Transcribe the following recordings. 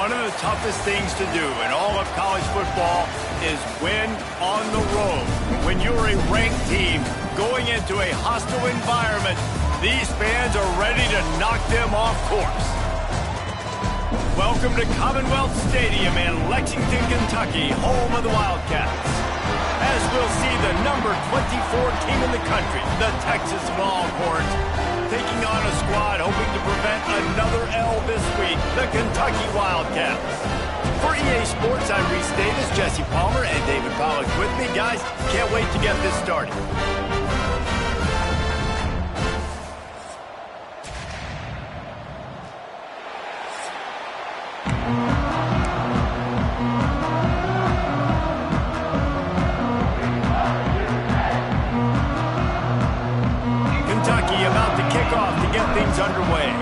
One of the toughest things to do in all of college football is win on the road. When you're a ranked team going into a hostile environment, these fans are ready to knock them off course. Welcome to Commonwealth Stadium in Lexington, Kentucky, home of the Wildcats. As we'll see the number 24 team in the country, the Texas Longhorns, taking on a squad hoping to prevent another L this week, the Kentucky Wildcats. For EA Sports, I'm Reese Davis, Jesse Palmer, and David Pollack with me. Guys, can't wait to get this started. Things underway.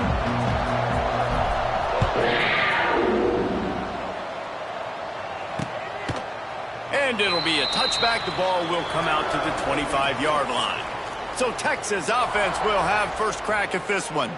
And it'll be a touchback. The ball will come out to the 25-yard line. So Texas offense will have first crack at this one.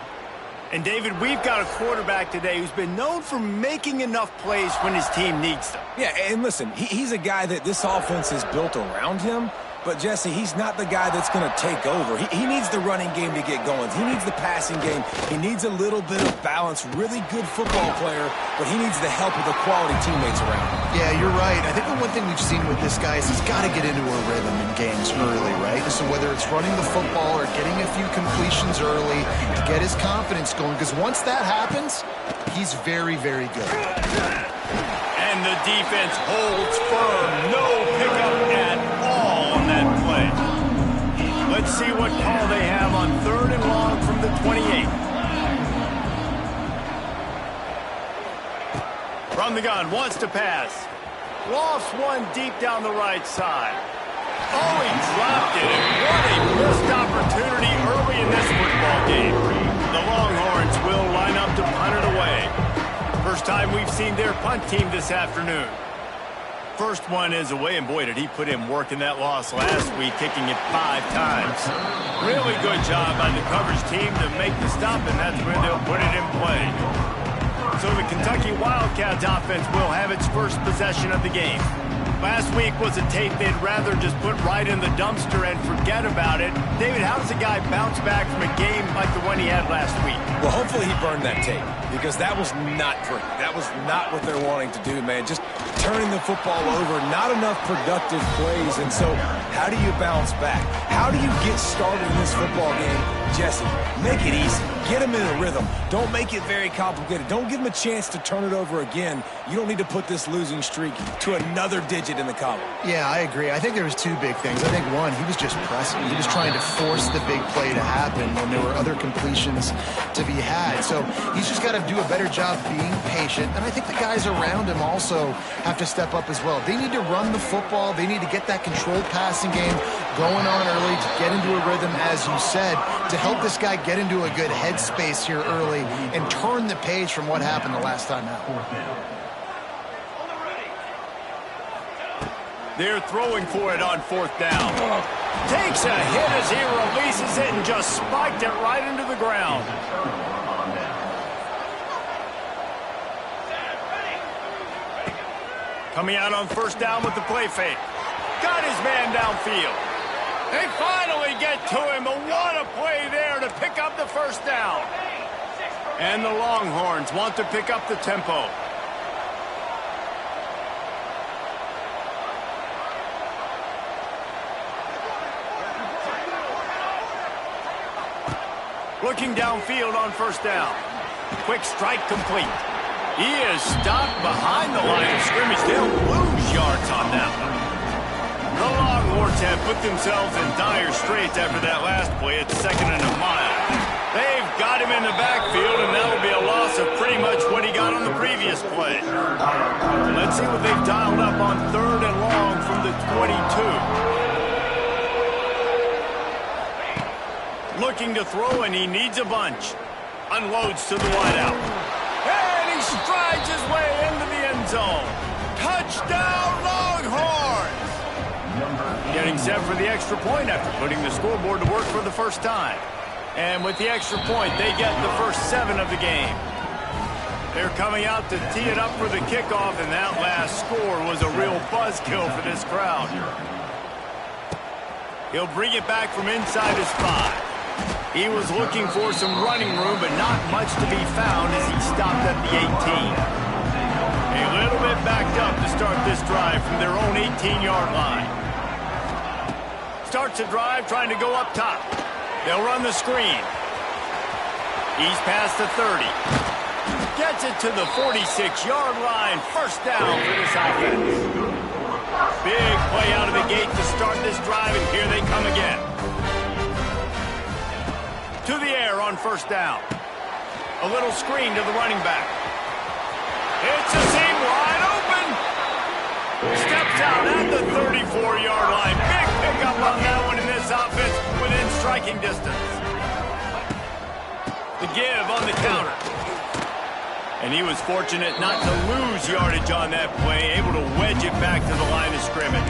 And David, we've got a quarterback today who's been known for making enough plays when his team needs them. Yeah, and listen, he's a guy that this offense is built around him. But, Jesse, he's not the guy that's going to take over. He needs the running game to get going. He needs the passing game. He needs a little bit of balance. Really good football player, but he needs the help of the quality teammates around him. Yeah, you're right. I think the one thing we've seen with this guy is he's got to get into a rhythm in games early, right? So whether it's running the football or getting a few completions early to get his confidence going, because once that happens, he's very, very good. And the defense holds firm. No pickup at all on that play. Let's see what call they have on 3rd and long from the 28. From the gun, wants to pass. Lofts one deep down the right side. Oh, he dropped it. And what a missed opportunity early in this football game. The Longhorns will line up to punt it away. First time we've seen their punt team this afternoon. First one is away, and boy, did he put in work in that loss last week, kicking it 5 times. Really good job by the coverage team to make the stop, and that's where they'll put it in play. So the Kentucky Wildcats offense will have its first possession of the game. Last week was a tape they'd rather just put right in the dumpster and forget about it. David, how does a guy bounce back from a game like the one he had last week? Well, hopefully he burned that tape, because that was not pretty. That was not what they're wanting to do, man. Just turning the football over, not enough productive plays. And so how do you bounce back? How do you get started in this football game? Jesse, make it easy. Get him in a rhythm. Don't make it very complicated. Don't give him a chance to turn it over again. You don't need to put this losing streak to another digit in the column. Yeah, I agree. I think there was 2 big things. I think one, he was just pressing. He was trying to force the big play to happen when there were other completions to be had. So he's just got to do a better job being patient. And I think the guys around him also have to step up as well. They need to run the football. They need to get that controlled passing game going on early to get into a rhythm, as you said, to help this guy get into a good headspace here early and turn the page from what happened the last time out. They're throwing for it on 4th down. Takes a hit as he releases it and just spiked it right into the ground. Coming out on 1st down with the play fake. Got his man downfield. They finally get to him, but what a play there to pick up the 1st down. And the Longhorns want to pick up the tempo. Looking downfield on 1st down. Quick strike complete. He is stopped behind the line of scrimmage. They'll lose yards on that one. The Longhorns have put themselves in dire straits after that last play at 2nd and a mile. They've got him in the backfield, and that'll be a loss of pretty much what he got on the previous play. Let's see what they've dialed up on 3rd and long from the 22. Looking to throw, and he needs a bunch. Unloads to the wideout. And he strides his way into the end zone. Touchdown, Longhorns! Getting set for the extra point after putting the scoreboard to work for the first time. And with the extra point, they get the first 7 of the game. They're coming out to tee it up for the kickoff, and that last score was a real buzzkill for this crowd. He'll bring it back from inside his 5. He was looking for some running room, but not much to be found as he stopped at the 18. A little bit backed up to start this drive from their own 18-yard line. Starts the drive trying to go up top. They'll run the screen. He's past the 30. Gets it to the 46-yard line. First down for this offense. Big play out of the gate to start this drive, and here they come again. To the air on first down. A little screen to the running back. It's a seam wide open. Steps out at the 34-yard line. Big pickup on that one in this offense within striking distance. The give on the counter. And he was fortunate not to lose yardage on that play, able to wedge it back to the line of scrimmage.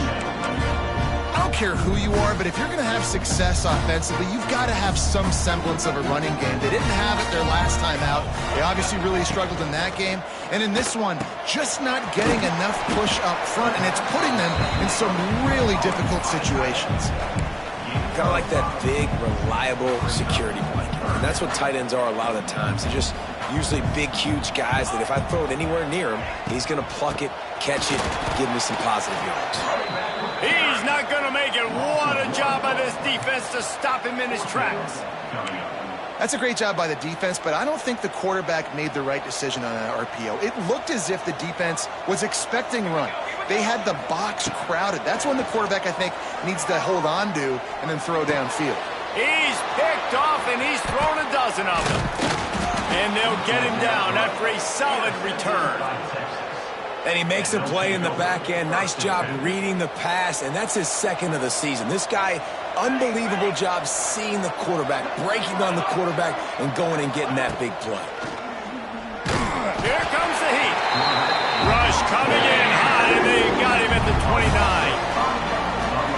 I don't care who you are, but if you're going to have success offensively, you've got to have some semblance of a running game. They didn't have it their last time out. They obviously really struggled in that game. And in this one, just not getting enough push up front, and it's putting them in some really difficult situations. Kind of like that big, reliable security blanket. And that's what tight ends are a lot of the times. They're just usually big, huge guys that if I throw it anywhere near him, he's going to pluck it, catch it, give me some positive yards. He's not going to make it. What a job by this defense to stop him in his tracks. That's a great job by the defense, but I don't think the quarterback made the right decision on that RPO. It looked as if the defense was expecting run. They had the box crowded. That's when the quarterback, I think, needs to hold on to and then throw downfield. He's picked off, and he's thrown a dozen of them. And they'll get him down after a solid return. And he makes a play in the back end. Nice job reading the pass, and that's his second of the season. This guy, unbelievable job seeing the quarterback, breaking on the quarterback, and going and getting that big play. Here comes the heat. Rush coming in high, and they got him at the 29.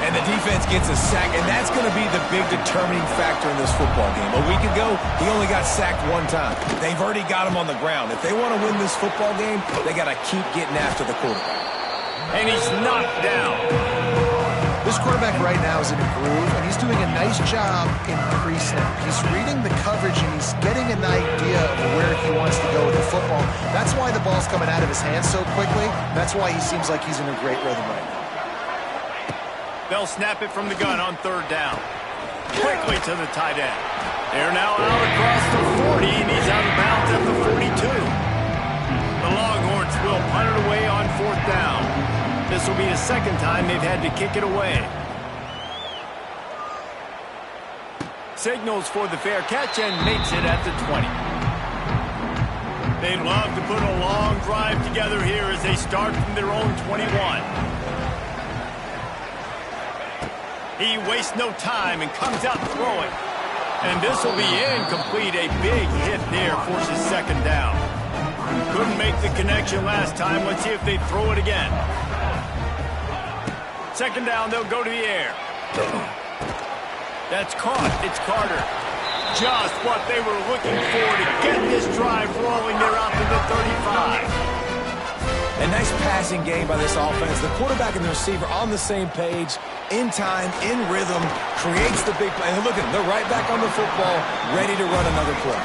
And the defense gets a sack, and that's going to be the big determining factor in this football game. A week ago, he only got sacked one time. They've already got him on the ground. If they want to win this football game, they got to keep getting after the quarterback. And he's knocked down. This quarterback right now is in a groove, and he's doing a nice job in pre-snap. He's reading the coverage, and he's getting an idea of where he wants to go with the football. That's why the ball's coming out of his hands so quickly. That's why he seems like he's in a great rhythm right now. They'll snap it from the gun on third down. Quickly to the tight end. They're now out across the 40, and he's out of bounds at the 42. The Longhorns will punt it away on fourth down. This will be the second time they've had to kick it away. Signals for the fair catch and makes it at the 20. They'd love to put a long drive together here as they start from their own 21. He wastes no time and comes out throwing. And this will be incomplete. A big hit there forces second down. Couldn't make the connection last time. Let's see if they throw it again. Second down, they'll go to the air. That's caught. It's Carter. Just what they were looking for to get this drive rolling. They're out to the 35. A nice passing game by this offense. The quarterback and the receiver on the same page, in time, in rhythm, creates the big play. And look at them. They're right back on the football, ready to run another play.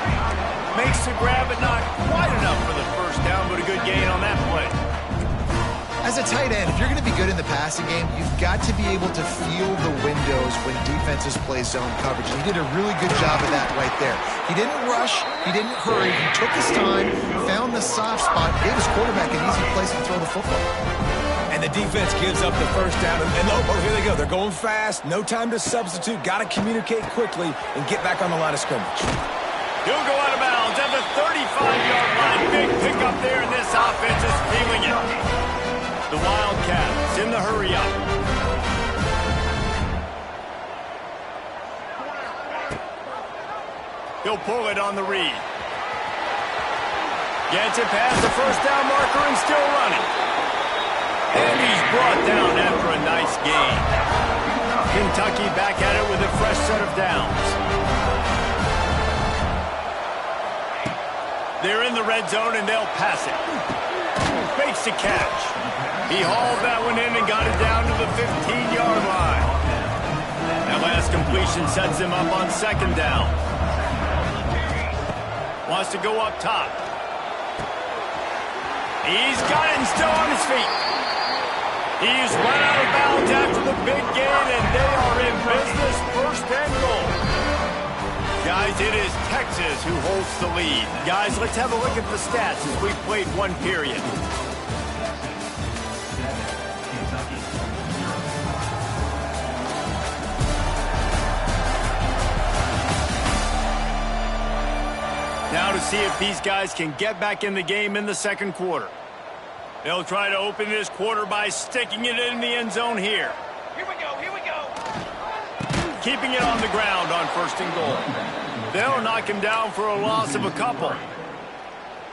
Makes the grab, but not quite enough for the first down, but a good gain on that play. As a tight end, if you're going to be good in the passing game, you've got to be able to feel the windows when defenses play zone coverage. And he did a really good job of that right there. He didn't rush. He didn't hurry. He took his time, found the soft spot, gave his quarterback an easy place to throw the football. And the defense gives up the first down. And oh, here they go. They're going fast. No time to substitute. Got to communicate quickly and get back on the line of scrimmage. He'll go out of bounds at the 35-yard line. Big pickup there, and this offense is feeling it. The Wildcats in the hurry-up. He'll pull it on the read. Gets it past the first down marker and still running. And he's brought down after a nice gain. Kentucky back at it with a fresh set of downs. They're in the red zone, and they'll pass it. Makes the catch. He hauled that one in and got it down to the 15-yard line. That last completion sets him up on second down. Wants to go up top. He's got it and still on his feet. He's run out of bounds after the big gain, and they are in business, first and goal. Guys, it is Texas who holds the lead. Guys, let's have a look at the stats as we've played one period. Now to see if these guys can get back in the game in the second quarter. They'll try to open this quarter by sticking it in the end zone here. Here we go, here we go. Keeping it on the ground on first and goal. They'll knock him down for a loss of a couple.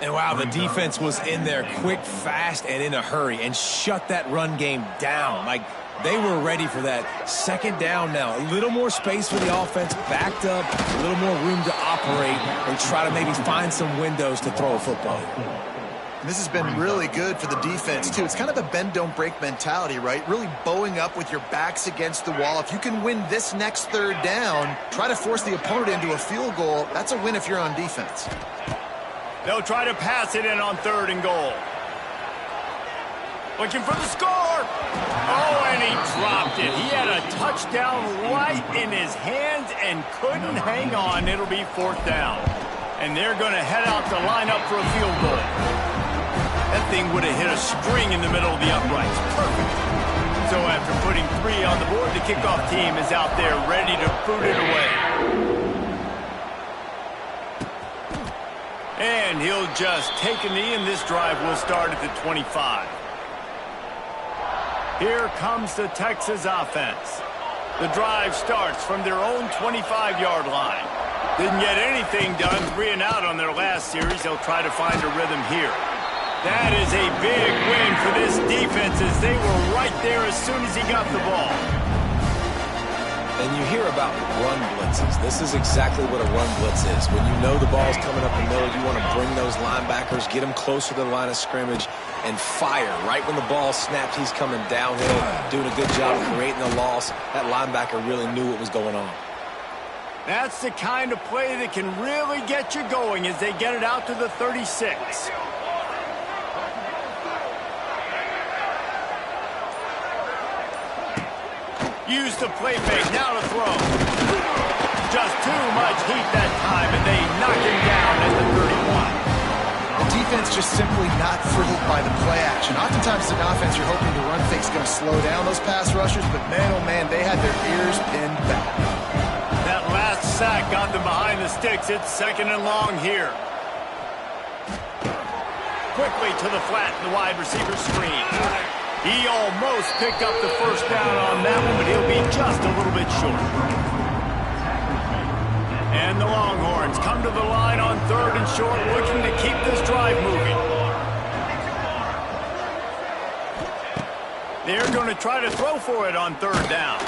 And wow, the defense was in there quick, fast, and in a hurry and shut that run game down. Like, they were ready for that. Second down now. A little more space for the offense, backed up, a little more room to operate and try to maybe find some windows to throw a football. And this has been really good for the defense, too. It's kind of a bend-don't-break mentality, right? Really bowing up with your backs against the wall. If you can win this next third down, try to force the opponent into a field goal. That's a win if you're on defense. They'll try to pass it in on third and goal. Looking for the score. Oh, and he dropped it. He had a touchdown right in his hands and couldn't hang on. It'll be fourth down. And they're going to head out to line up for a field goal. That thing would have hit a string in the middle of the uprights. Perfect. So after putting 3 on the board, the kickoff team is out there ready to boot it away. And he'll just take a knee, and this drive will start at the 25. Here comes the Texas offense. The drive starts from their own 25-yard line. Didn't get anything done, 3 and out on their last series. They'll try to find a rhythm here. That is a big win for this defense as they were right there as soon as he got the ball. And you hear about run blitzes. This is exactly what a run blitz is. When you know the ball's coming up the middle, you want to bring those linebackers, get them closer to the line of scrimmage, and fire. Right when the ball snapped, he's coming downhill, doing a good job of creating the loss. That linebacker really knew what was going on. That's the kind of play that can really get you going as they get it out to the 36. Use the play fake, now to throw. Just too much heat that time, and they knock him down at the 31. The defense just simply not thrilled by the play action. Oftentimes, in offense, you're hoping the run fake's going to slow down those pass rushers, but man, oh man, they had their ears pinned back. That last sack got them behind the sticks. It's second and long here. Quickly to the flat, the wide receiver screen. He almost picked up the first down on that one, but he'll be just a little bit short. And the Longhorns come to the line on third and short, looking to keep this drive moving. They're going to try to throw for it on third down.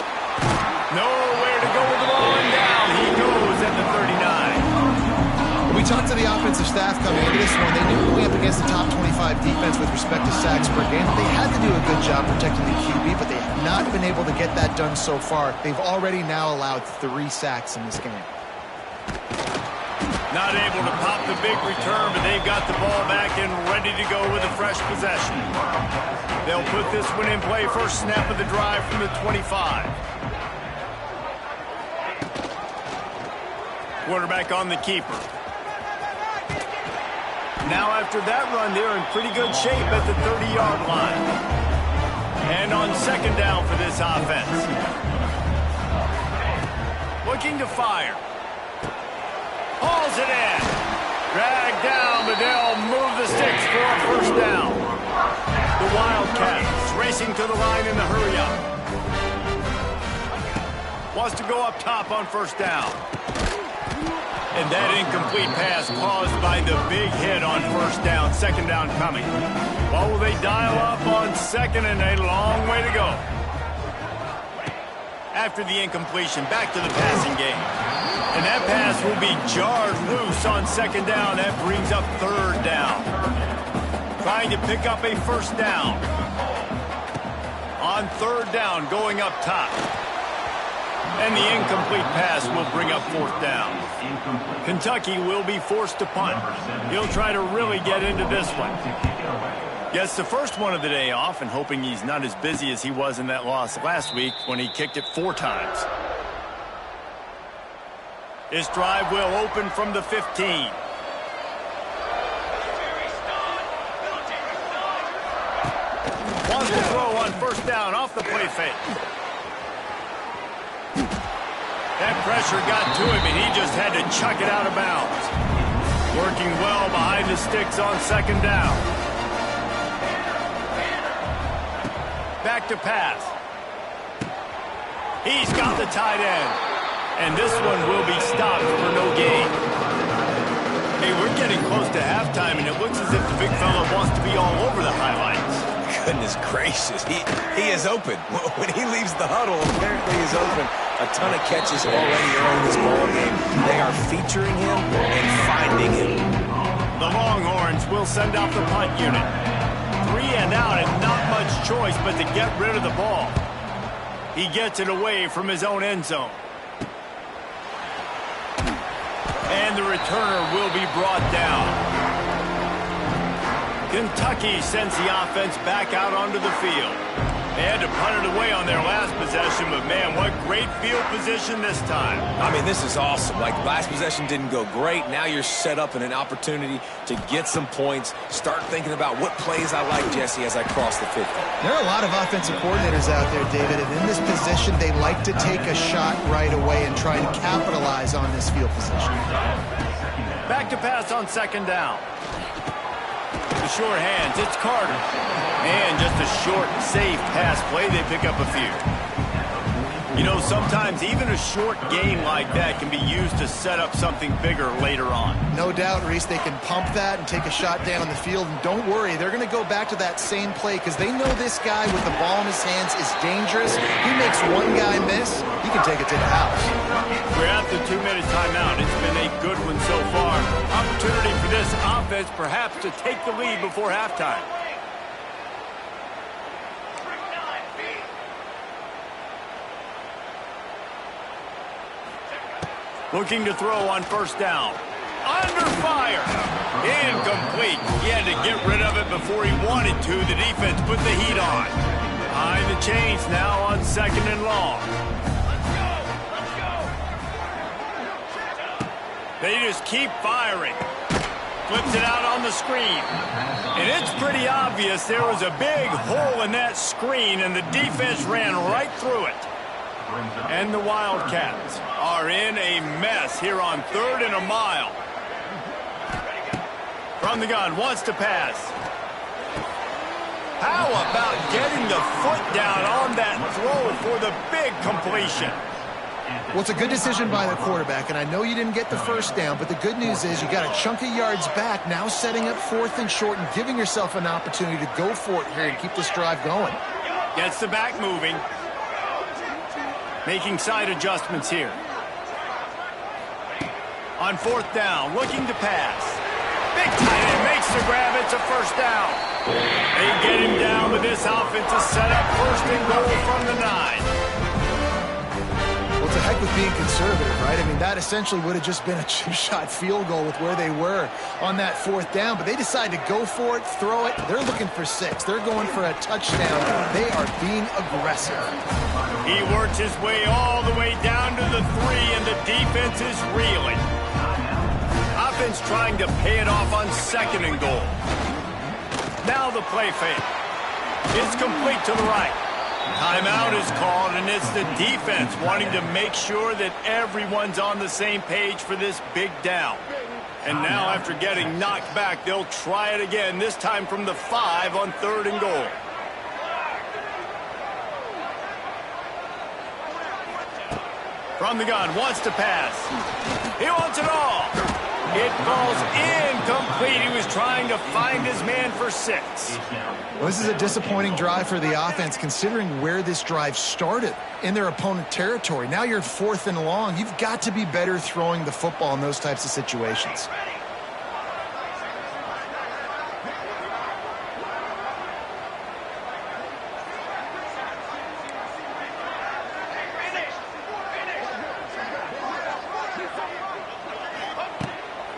Nowhere to go with the ball, and down he goes at the 39. We talked to the offensive staff coming into this one. They knew going up against the top 25 defense with respect to sacks per game. They had to do a good job protecting the QB, but they have not been able to get that done so far. They've already now allowed 3 sacks in this game. Not able to pop the big return, but they've got the ball back and ready to go with a fresh possession. They'll put this one in play, first snap of the drive from the 25. Quarterback on the keeper. Now after that run, they're in pretty good shape at the 30-yard line. And on second down for this offense. Looking to fire. Hauls it in. Dragged down, but they'll move the sticks for a first down. The Wildcats racing to the line in the hurry-up. Wants to go up top on first down. And that incomplete pass caused by the big hit on first down. Second down coming. What will they dial up on second, and a long way to go. After the incompletion, back to the passing game. And that pass will be jarred loose on second down. That brings up third down. Trying to pick up a first down. On third down, going up top. And the incomplete pass will bring up fourth down. Kentucky will be forced to punt. He'll try to really get into this one. Gets the first one of the day off and hoping he's not as busy as he was in that loss last week when he kicked it 4 times. This drive will open from the 15. Wants to throw on first down off the play fake. That pressure got to him, and he just had to chuck it out of bounds. Working well behind the sticks on second down. Back to pass. He's got the tight end. And this one will be stopped for no gain. Hey, we're getting close to halftime, and it looks as if the big fella wants to be all over the highlights. Goodness gracious, he is open. When he leaves the huddle, apparently he's open. A ton of catches already early in this ball game. They are featuring him and finding him. The Longhorns will send out the punt unit. 3 and out and not much choice but to get rid of the ball. He gets it away from his own end zone. And the returner will be brought down. Kentucky sends the offense back out onto the field. They had to punt it away on their last possession, but man, what great field position this time. I mean, this is awesome. Like, last possession didn't go great. Now you're set up in an opportunity to get some points. Start thinking about what plays I like, Jesse, as I cross the 50. There are a lot of offensive coordinators out there, David, and in this position, they like to take a shot right away and try and capitalize on this field position. Back to pass on second down. The short hands, it's Carter. And just a short, safe pass play, they pick up a few. You know, sometimes even a short game like that can be used to set up something bigger later on. No doubt, Reese, they can pump that and take a shot down the field. And don't worry, they're going to go back to that same play because they know this guy with the ball in his hands is dangerous. He makes one guy miss, he can take it to the house. We're at the 2-minute timeout. It's been a good one so far. Opportunity for this offense perhaps to take the lead before halftime. Looking to throw on first down. Under fire. Incomplete. He had to get rid of it before he wanted to. The defense put the heat on. Behind the chains now on second and long. They just keep firing. Flips it out on the screen. And it's pretty obvious there was a big hole in that screen, and the defense ran right through it. And the Wildcats are in a mess here on 3rd and a mile. From the gun, wants to pass. How about getting the foot down on that throw for the big completion? Well, it's a good decision by the quarterback, and I know you didn't get the first down, but the good news is you got a chunk of yards back, now setting up 4th and short and giving yourself an opportunity to go for it here and keep this drive going. Gets the back moving. Making side adjustments here. On 4th down, looking to pass. Big tight end makes the grab. It's a first down. They get him down with this offense to set up 1st and goal from the 9. Well, it's a heck with being conservative, right? I mean, that essentially would have just been a chip-shot field goal with where they were on that 4th down, but they decide to go for it, throw it. They're looking for 6. They're going for a touchdown. They are being aggressive. He works his way all the way down to the 3, and the defense is reeling. Offense trying to pay it off on 2nd and goal. Now the play fake. It's complete to the right. Timeout is called, and it's the defense wanting to make sure that everyone's on the same page for this big down. And now after getting knocked back, they'll try it again, this time from the 5 on 3rd and goal. From the gun, wants to pass. He wants it all. It falls incomplete. He was trying to find his man for 6. Well, this is a disappointing drive for the offense, considering where this drive started, in their opponent territory. Now you're 4th and long. You've got to be better throwing the football in those types of situations.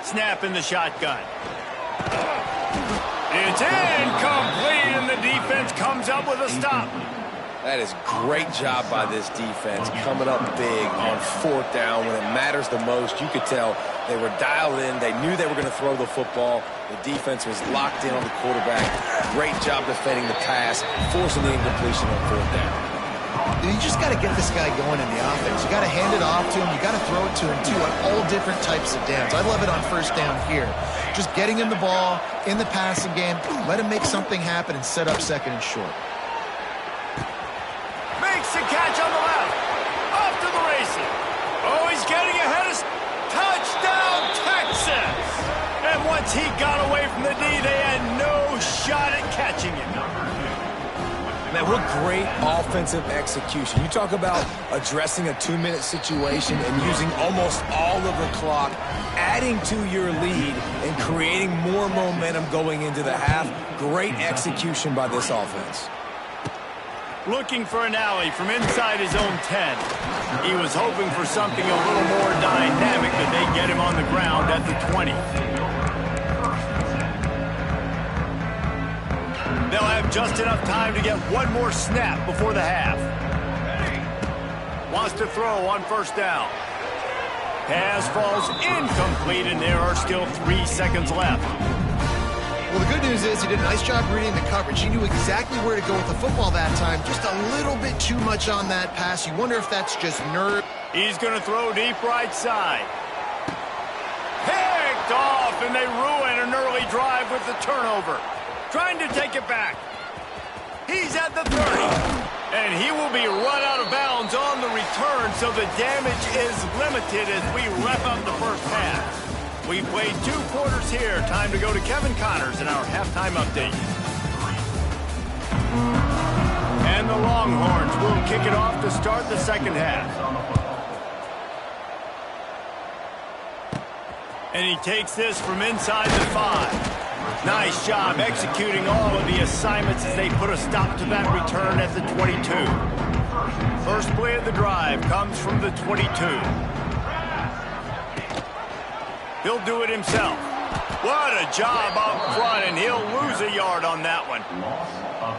Snap in the shotgun. It's incomplete, and the defense comes up with a stop. That is great job by this defense, coming up big on 4th down when it matters the most. You could tell they were dialed in. They knew they were going to throw the football. The defense was locked in on the quarterback. Great job defending the pass, forcing the incompletion on 4th down. You just got to get this guy going in the offense. You got to hand it off to him. You got to throw it to him, too, on all different types of downs. I love it on 1st down here. Just getting him the ball in the passing game, let him make something happen and set up 2nd and short. Makes the catch on the left. Off to the races. Oh, he's getting ahead of... Touchdown, Texas! And once he got away from the D, they had no shot at catching him. Man, what great offensive execution. You talk about addressing a 2-minute situation and using almost all of the clock, adding to your lead and creating more momentum going into the half. Great execution by this offense. Looking for an alley from inside his own 10. He was hoping for something a little more dynamic, but they get him on the ground at the 20. They'll have just enough time to get one more snap before the half. Wants to throw on 1st down. Pass falls incomplete, and there are still 3 seconds left. Well, the good news is he did a nice job reading the coverage. He knew exactly where to go with the football that time. Just a little bit too much on that pass. You wonder if that's just nerve. He's going to throw deep right side. Picked off, and they ruin an early drive with the turnover. Trying to take it back. He's at the 30. And he will be run out of bounds on the return, so the damage is limited as we wrap up the 1st half. We played 2 quarters here. Time to go to Kevin Connors in our halftime update. And the Longhorns will kick it off to start the 2nd half. And he takes this from inside the 5. Nice job executing all of the assignments as they put a stop to that return at the 22. First play of the drive comes from the 22. He'll do it himself. What a job up front, and he'll lose a yard on that one.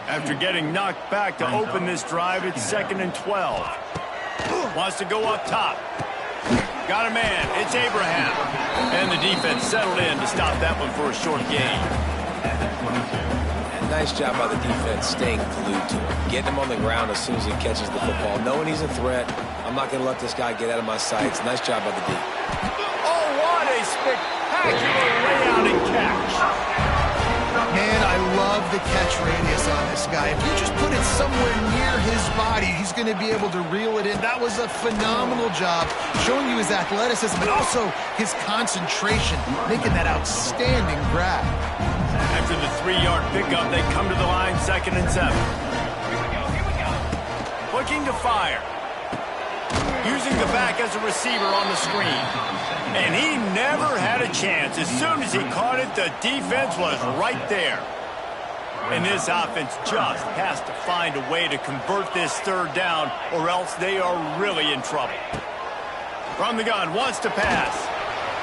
After getting knocked back to open this drive, it's 2nd and 12. Wants to go up top. Got a man. It's Abraham. And the defense settled in to stop that one for a short gain. And nice job by the defense staying glued to him. Getting him on the ground as soon as he catches the football. Knowing he's a threat. I'm not going to let this guy get out of my sights. Nice job by the D. Oh, what a spectacular layout and catch. Man, I love the catch radius on this guy. If you just put it somewhere near his body, he's going to be able to reel it in. That was a phenomenal job, showing you his athleticism and also his concentration, making that outstanding grab. After the 3-yard pickup, they come to the line 2nd and 7. Looking to fire. Using the back as a receiver on the screen. And he never had a chance. As soon as he caught it, the defense was right there. And this offense just has to find a way to convert this 3rd down, or else they are really in trouble. From the gun, wants to pass.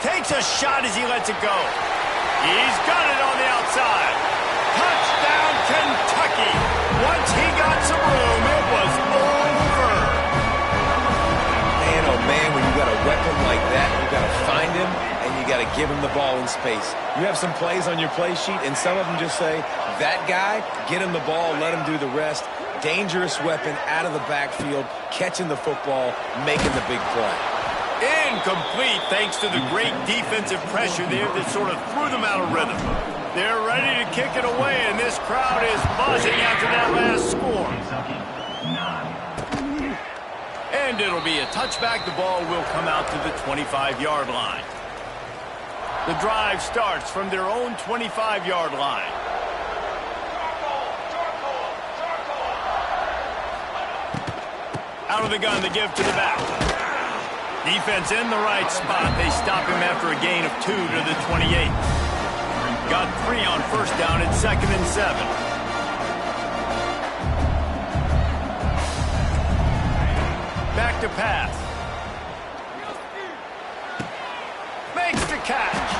Takes a shot as he lets it go. He's got it on the outside. Touchdown, Kentucky. Once he got some room, it was over. Man, oh man, when you got a weapon like that, you got to find him and you got to give him the ball in space. You have some plays on your play sheet, and some of them just say, that guy, get him the ball, let him do the rest. Dangerous weapon out of the backfield, catching the football, making the big play. Incomplete thanks to the great defensive pressure there that sort of threw them out of rhythm. They're ready to kick it away, and this crowd is buzzing after that last score. And it'll be a touchback. The ball will come out to the 25-yard line. The drive starts from their own 25-yard line. Out of the gun, the give to the back. Defense in the right spot. They stop him after a gain of 2 to the 28. Got 3 on first down at 2nd and 7. Back to pass. Makes the catch.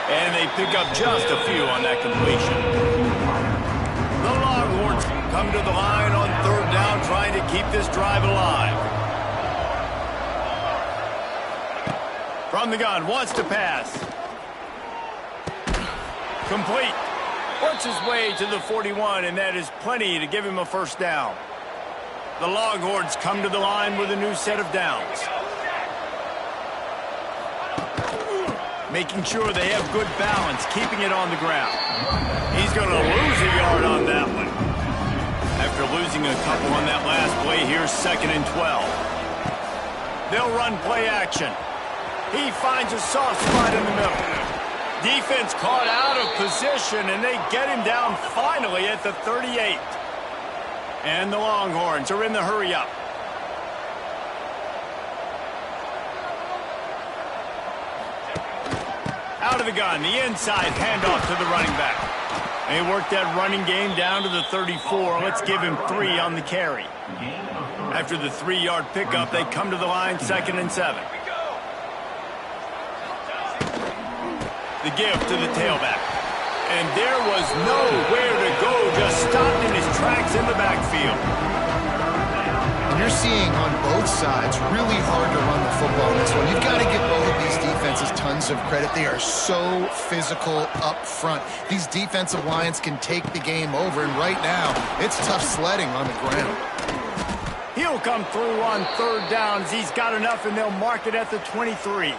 And they pick up just a few on that completion. The Longhorns come to the line on 3rd down, trying to keep this drive alive. From the gun, wants to pass. Complete. Works his way to the 41, and that is plenty to give him a first down. The Longhorns come to the line with a new set of downs. Making sure they have good balance, keeping it on the ground. He's going to lose a yard on that one. After losing a couple on that last play, here's 2nd and 12. They'll run play action. He finds a soft spot in the middle. Defense caught out of position, and they get him down finally at the 38. And the Longhorns are in the hurry-up. Out of the gun, the inside handoff to the running back. They work that running game down to the 34. Let's give him 3 on the carry. After the 3-yard pickup, they come to the line 2nd and 7. The give to the tailback. And there was nowhere to go, just stopped in his tracks in the backfield. And you're seeing on both sides really hard to run the football in this one. You've got to give both of these defenses tons of credit. They are so physical up front. These defensive lines can take the game over, and right now, it's tough sledding on the ground. He'll come through on 3rd downs. He's got enough, and they'll mark it at the 23.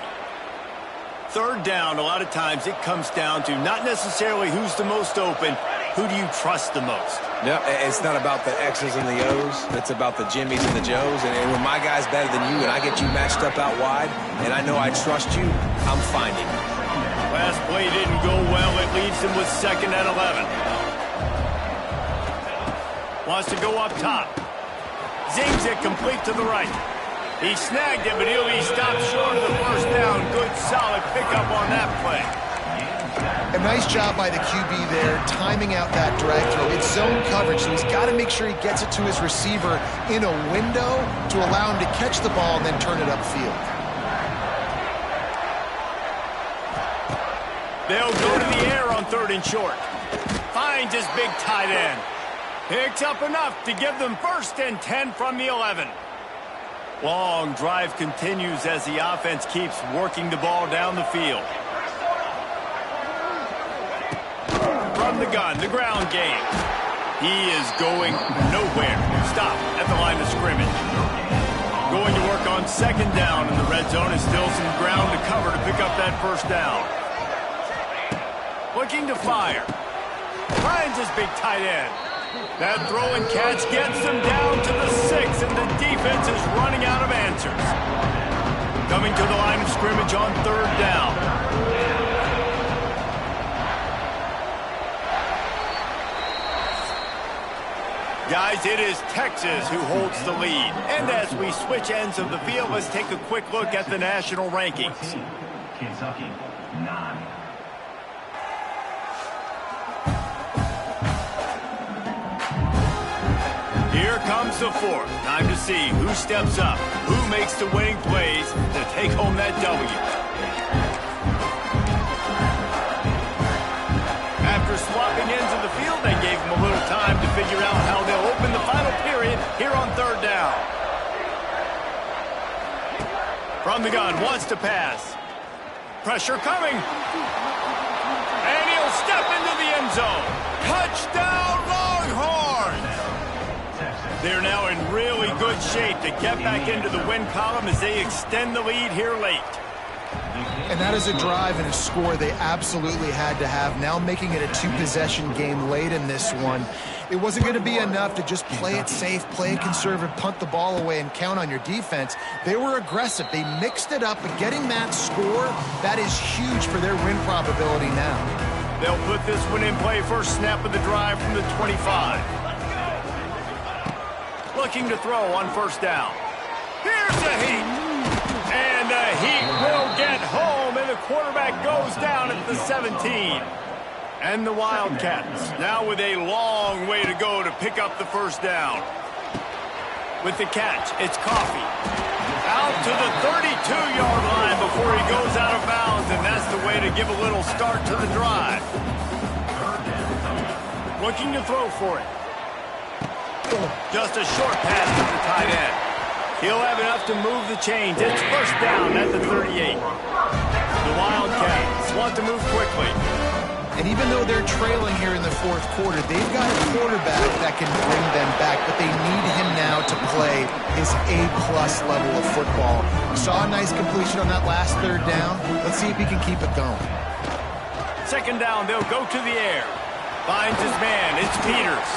3rd down, a lot of times it comes down to not necessarily who's the most open, who do you trust the most? No, it's not about the X's and the O's. It's about the Jimmies and the Joes. And when my guy's better than you and I get you matched up out wide, and I know I trust you, I'm finding you. Last play didn't go well. It leaves him with 2nd and 11. Wants to go up top. Zings it complete to the right. He snagged it, but he'll be stopped short of the first down. Good, solid pickup on that play. A nice job by the QB there, timing out that drag throw. It's zone coverage, so he's got to make sure he gets it to his receiver in a window to allow him to catch the ball and then turn it upfield. They'll go to the air on 3rd and short. Finds his big tight end. Picks up enough to give them 1st and 10 from the 11. Long drive continues as the offense keeps working the ball down the field. From the gun, the ground game. He is going nowhere. Stop at the line of scrimmage. Going to work on 2nd down in the red zone, and still some ground to cover to pick up that first down. Looking to fire. Finds his big tight end. That throw and catch gets them down to the 6, and the defense is running out of answers. Coming to the line of scrimmage on 3rd down. Guys, it is Texas who holds the lead. And as we switch ends of the field, let's take a quick look at the national rankings. Kentucky, 9. Here comes the 4th. Time to see who steps up, who makes the winning plays to take home that W. After swapping ends of the field, they gave them a little time to figure out how they'll open the final period here on 3rd down. From the gun, wants to pass. Pressure coming. And he'll step into the end zone. Touchdown, Longhorns! They're now in really good shape to get back into the win column as they extend the lead here late. And that is a drive and a score they absolutely had to have. Now making it a two-possession game late in this one. It wasn't going to be enough to just play it safe, play it conservative, punt the ball away, and count on your defense. They were aggressive. They mixed it up, but getting that score, that is huge for their win probability now. They'll put this one in play first snap of the drive from the 25. Looking to throw on first down. Here's the heat. And the heat will get home, and the quarterback goes down at the 17. And the Wildcats now with a long way to go to pick up the first down. With the catch, it's Coffee. Out to the 32-yard line before he goes out of bounds, and that's the way to give a little start to the drive. Looking to throw for it. Just a short pass to the tight end. He'll have enough to move the chains. It's first down at the 38. The Wildcats want to move quickly. And even though they're trailing here in the fourth quarter, they've got a quarterback that can bring them back, but they need him now to play his A-plus level of football. We saw a nice completion on that last third down. Let's see if he can keep it going. Second down, they'll go to the air. Finds his man. It's Peters.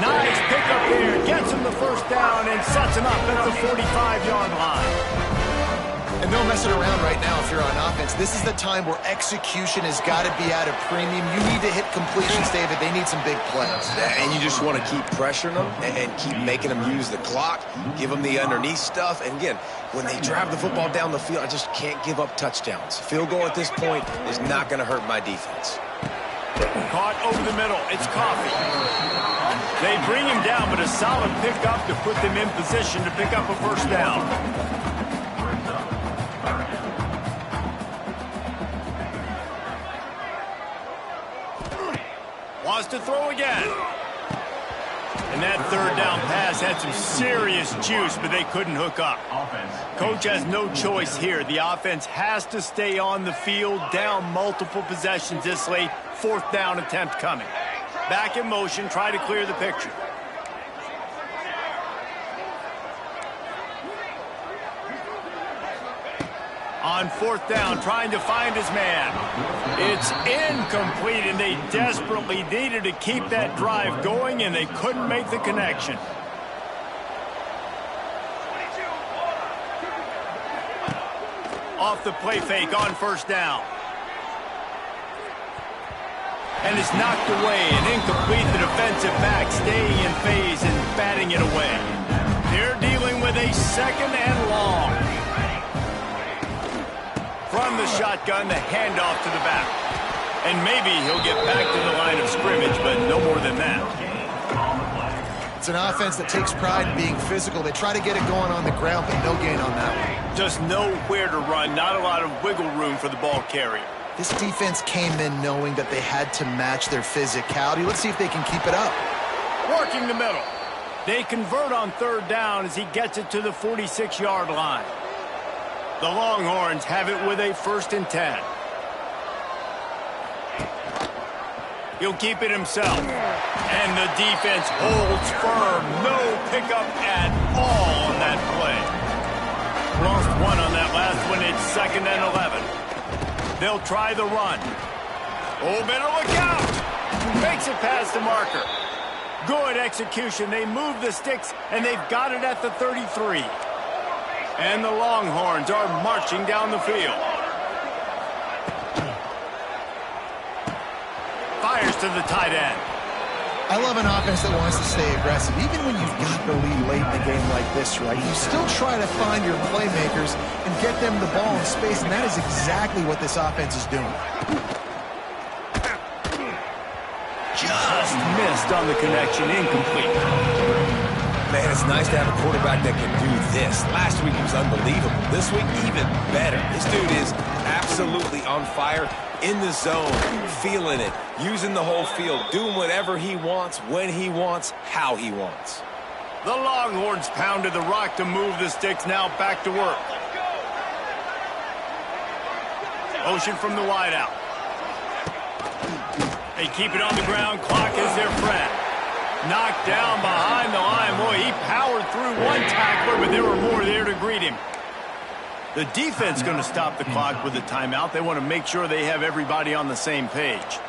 Nice pickup there. Gets him the first down and sets him up at the 45-yard line. And no messing around right now if you're on offense. This is the time where execution has got to be at a premium. You need to hit completions, David. They need some big plays. And you just want to keep pressuring them and keep making them use the clock, give them the underneath stuff. And again, when they drive the football down the field, I just can't give up touchdowns. Field goal at this point is not going to hurt my defense. Caught over the middle. It's Coffee. They bring him down, but a solid pickup to put them in position to pick up a first down. Wants to throw again. And that third down pass had some serious juice, but they couldn't hook up. Coach has no choice here. The offense has to stay on the field, down multiple possessions this late. Fourth down attempt coming. Back in motion, try to clear the picture. On fourth down, trying to find his man. It's incomplete, and they desperately needed to keep that drive going, and they couldn't make the connection. Off the play fake on first down. And it's knocked away and incomplete. The defensive back staying in phase and batting it away. They're dealing with a second and long. From the shotgun, the handoff to the back. And maybe he'll get back to the line of scrimmage, but no more than that. It's an offense that takes pride in being physical. They try to get it going on the ground, but no gain on that one. Just nowhere to run, not a lot of wiggle room for the ball carrier. This defense came in knowing that they had to match their physicality. Let's see if they can keep it up. Working the middle. They convert on third down as he gets it to the 46-yard line. The Longhorns have it with a 1st and 10. He'll keep it himself. And the defense holds firm. No pickup at all on that play. Lost one on that last one. It's 2nd and 11. They'll try the run. Oh, better look out. Makes it past the marker. Good execution. They move the sticks, and they've got it at the 33. And the Longhorns are marching down the field. Fires to the tight end. I love an offense that wants to stay aggressive. Even when you've got the lead late in the game like this, right, you still try to find your playmakers and get them the ball in space, and that is exactly what this offense is doing. Just missed on the connection, incomplete. Man, it's nice to have a quarterback that can do this. Last week he was unbelievable. This week, even better. This dude is absolutely on fire, in the zone, feeling it, using the whole field, doing whatever he wants, when he wants, how he wants. The Longhorns pounded the rock to move the sticks, now back to work. Motion from the wideout. They keep it on the ground, clock is their friend. Knocked down behind the line. Boy, he powered through one tackler, but there were more there to greet him. The defense going to stop the clock with a timeout. They want to make sure they have everybody on the same page.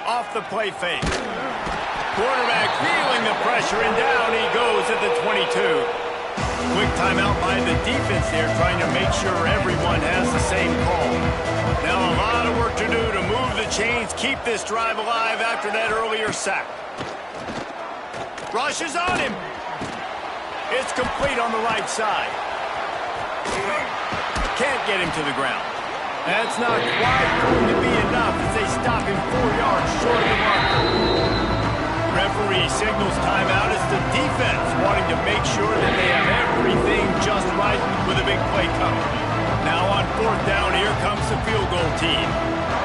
Off the play fake. Quarterback feeling the pressure, and down he goes at the 22. Quick timeout by the defense there, trying to make sure everyone has the same call. Now a lot of work to do to move the chains, keep this drive alive after that earlier sack. Rush is on him. It's complete on the right side. Can't get him to the ground. That's not quite going to be enough as they stop him 4 yards short of the marker. Referee signals timeout as the defense wanting to make sure that they have everything just right with a big play coming. Now on 4th down, here comes the field goal team.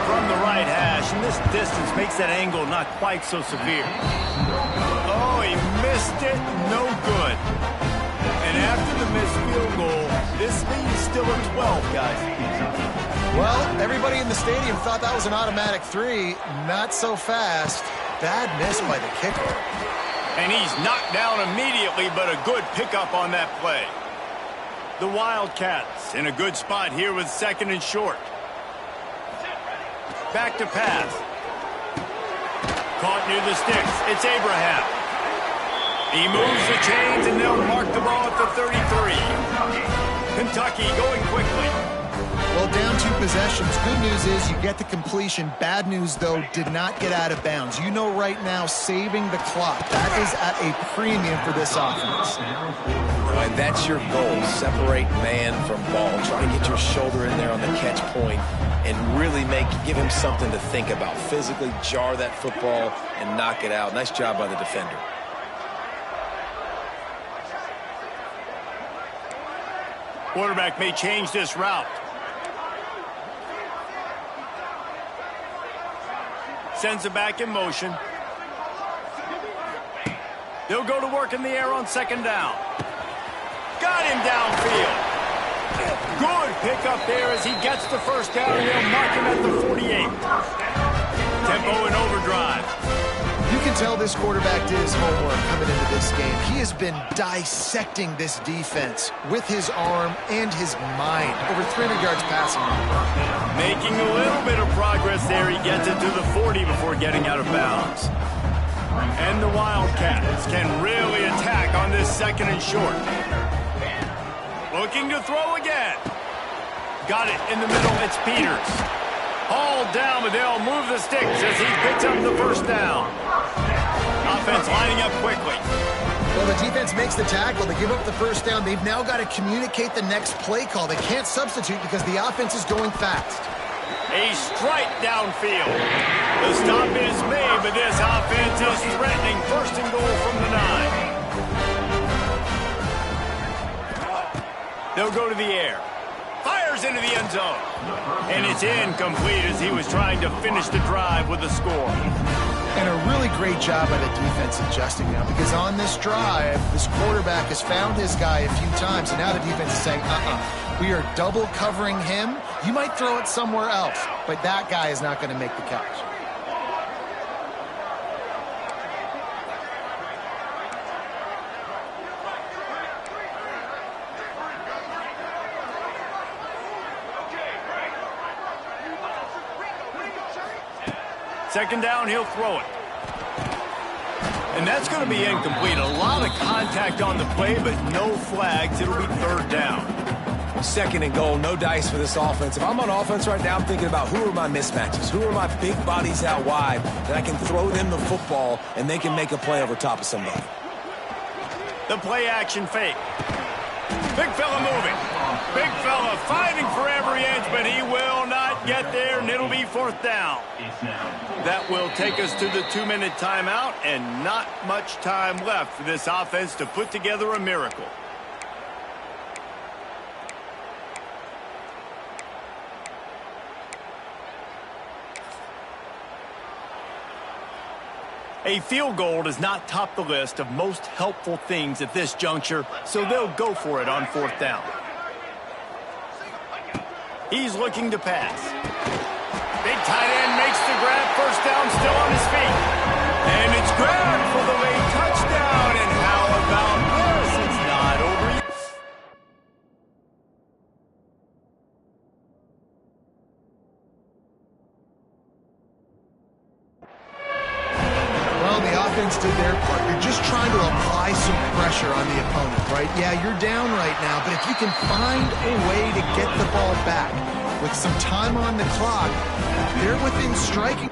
From the right hash, and this distance makes that angle not quite so severe. Oh, he missed it. No good. And after the missed field goal, this lead is still a 12, guys. Well, everybody in the stadium thought that was an automatic 3. Not so fast. Bad miss by the kicker. And he's knocked down immediately, but a good pickup on that play. The Wildcats in a good spot here with 2nd and short. Back to pass. Caught near the sticks. It's Abraham. He moves the chains, and they'll mark the ball at the 33. Kentucky going quickly. Well, down 2 possessions. Good news is you get the completion. Bad news, though, did not get out of bounds. You know right now, saving the clock. That is at a premium for this offense. And that's your goal. Separate man from ball. Try to get your shoulder in there on the catch point and really give him something to think about. Physically jar that football and knock it out. Nice job by the defender. Quarterback may change this route. Sends it back in motion. They'll go to work in the air on 2nd down. Got him downfield. Good pickup there as he gets the 1st down. They'll mark him at the 48. Tempo and overdrive. You can tell this quarterback did his homework coming into this game. He has been dissecting this defense with his arm and his mind. Over 300 yards passing. Making a little bit of progress there. He gets it to the 40 before getting out of bounds. And the Wildcats can really attack on this 2nd and short. Looking to throw again. Got it in the middle. It's Peters. Hauled down, but they'll move the sticks as he picks up the 1st down. Offense lining up quickly. Well, the defense makes the tackle. They give up the 1st down. They've now got to communicate the next play call. They can't substitute because the offense is going fast. A strike downfield. The stop is made, but this offense is threatening 1st and goal from the 9. They'll go to the air. Fires into the end zone. And it's incomplete as he was trying to finish the drive with a score. And a really great job by the defense adjusting now, because on this drive, this quarterback has found his guy a few times, and now the defense is saying, we are double covering him. You might throw it somewhere else, but that guy is not going to make the catch. Second down, he'll throw it. And that's going to be incomplete. A lot of contact on the play, but no flags. It'll be 3rd down. 2nd and goal, no dice for this offense. If I'm on offense right now, I'm thinking about who are my mismatches? Who are my big bodies out wide that I can throw them the football and they can make a play over top of somebody? The play action fake. Big fella moving. Big fella fighting for every inch, but he will not get there, and it'll be 4th down. That will take us to the 2-minute timeout, and not much time left for this offense to put together a miracle. A field goal does not top the list of most helpful things at this juncture, so they'll go for it on 4th down. He's looking to pass. Big tight end makes the grab. 1st down, still on his feet. And it's grabbed for the late touchdown. And how about defense did their part. You're just trying to apply some pressure on the opponent, right? Yeah, you're down right now, but if you can find a way to get the ball back with some time on the clock, they're within striking.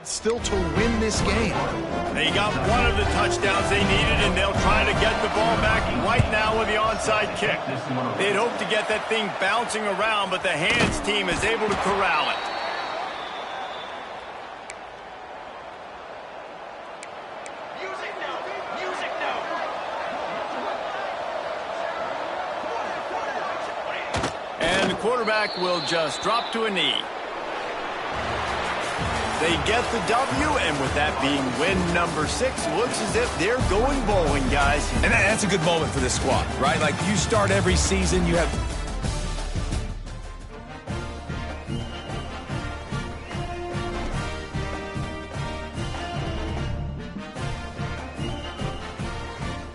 Still to win this game. They got one of the touchdowns they needed, and they'll try to get the ball back right now with the onside kick. They'd hope to get that thing bouncing around, but the hands team is able to corral it. And the quarterback will just drop to a knee. They get the W, and with that being win number 6, looks as if they're going bowling, guys. And that's a good moment for this squad, right? Like, you start every season, you have